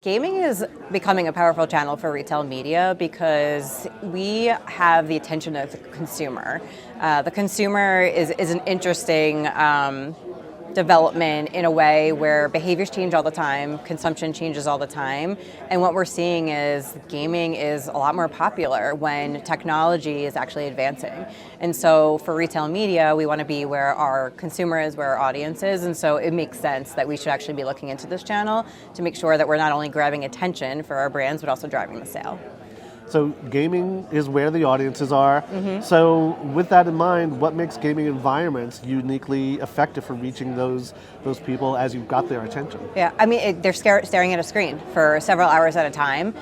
Gaming is becoming a powerful channel for retail media because we have the attention of the consumer. The consumer is an interesting development in a way where behaviors change all the time, consumption changes all the time, and what we're seeing is gaming is a lot more popular when technology is actually advancing. And so for retail media, we want to be where our consumer is, where our audience is, and so it makes sense that we should actually be looking into this channel to make sure that we're not only grabbing attention for our brands, but also driving the sale. So gaming is where the audiences are. So with that in mind, what makes gaming environments uniquely effective for reaching those people as you've got their attention? Yeah, I mean, they're staring at a screen for several hours at a time.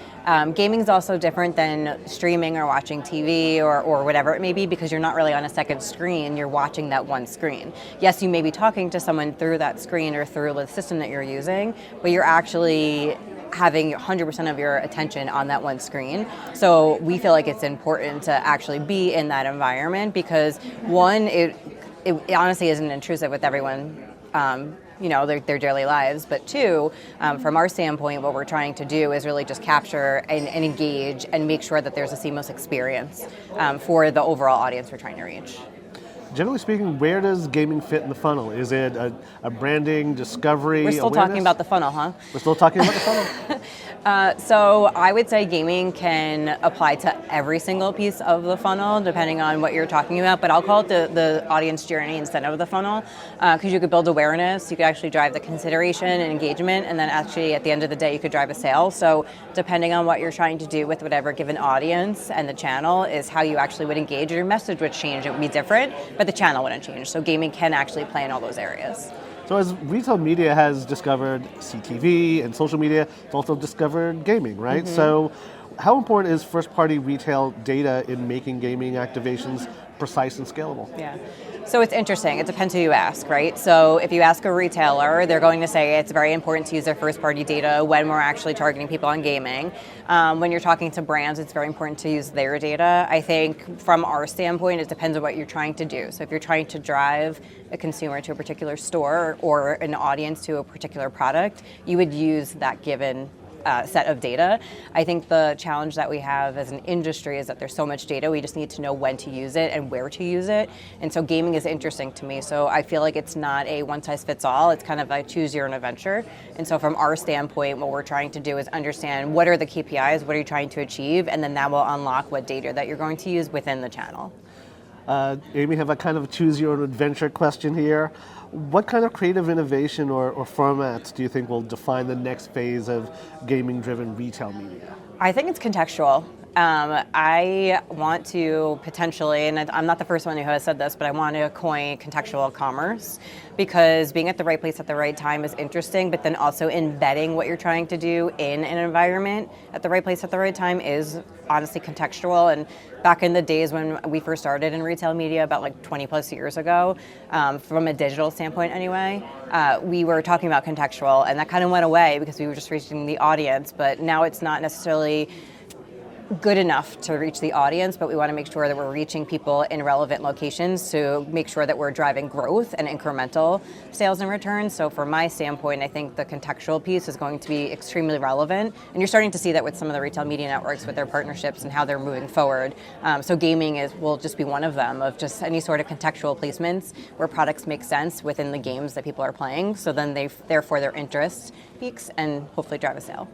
Gaming is also different than streaming or watching TV or whatever it may be, because you're not really on a second screen, you're watching that one screen. Yes, you may be talking to someone through that screen or through the system that you're using, but you're actually having 100% of your attention on that one screen. So we feel like it's important to actually be in that environment because one, it honestly isn't intrusive with everyone, their daily lives, but two, from our standpoint, what we're trying to do is really just capture and engage and make sure that there's a seamless experience for the overall audience we're trying to reach. Generally speaking, where does gaming fit in the funnel? Is it a branding, discovery, We're still awareness? talking about the funnel, huh? We're still talking about the funnel? So I would say gaming can apply to every single piece of the funnel, depending on what you're talking about, but I'll call it the audience journey instead of the funnel, because you could build awareness, you could actually drive the consideration and engagement, and then actually at the end of the day, you could drive a sale. So depending on what you're trying to do with whatever given audience and the channel is how you actually would engage. Your message would change, it would be different, but the channel wouldn't change. So gaming can actually play in all those areas. So as retail media has discovered CTV and social media, it's also discovered gaming, right? So how important is first-party retail data in making gaming activations precise and scalable? Yeah. So it's interesting. It depends who you ask, right? So if you ask a retailer, they're going to say it's very important to use their first-party data when we're actually targeting people on gaming. When you're talking to brands, it's very important to use their data. I think from our standpoint, it depends on what you're trying to do. So if you're trying to drive a consumer to a particular store or an audience to a particular product, you would use that given set of data. I think the challenge that we have as an industry is that there's so much data, we just need to know when to use it and where to use it. And so gaming is interesting to me. So I feel like it's not a one size fits all, it's kind of a choose your own adventure. And so from our standpoint, what we're trying to do is understand what are the KPIs, what are you trying to achieve, and then that will unlock what data that you're going to use within the channel. Amy, have a kind of choose your own adventure question here. What kind of creative innovation or formats do you think will define the next phase of gaming-driven retail media? I think it's contextual. I want to potentially, and I'm not the first one who has said this, but I want to coin contextual commerce because being at the right place at the right time is interesting, but then also embedding what you're trying to do in an environment at the right place at the right time is honestly contextual. And back in the days when we first started in retail media about like 20 plus years ago, from a digital standpoint anyway, we were talking about contextual and that kind of went away because we were just reaching the audience, but now it's not necessarily good enough to reach the audience, but we want to make sure that we're reaching people in relevant locations to make sure that we're driving growth and incremental sales and returns. So from my standpoint, I think the contextual piece is going to be extremely relevant. And you're starting to see that with some of the retail media networks with their partnerships and how they're moving forward. So gaming will just be one of them, of just any sort of contextual placements where products make sense within the games that people are playing. So then therefore their interest peaks and hopefully drive a sale.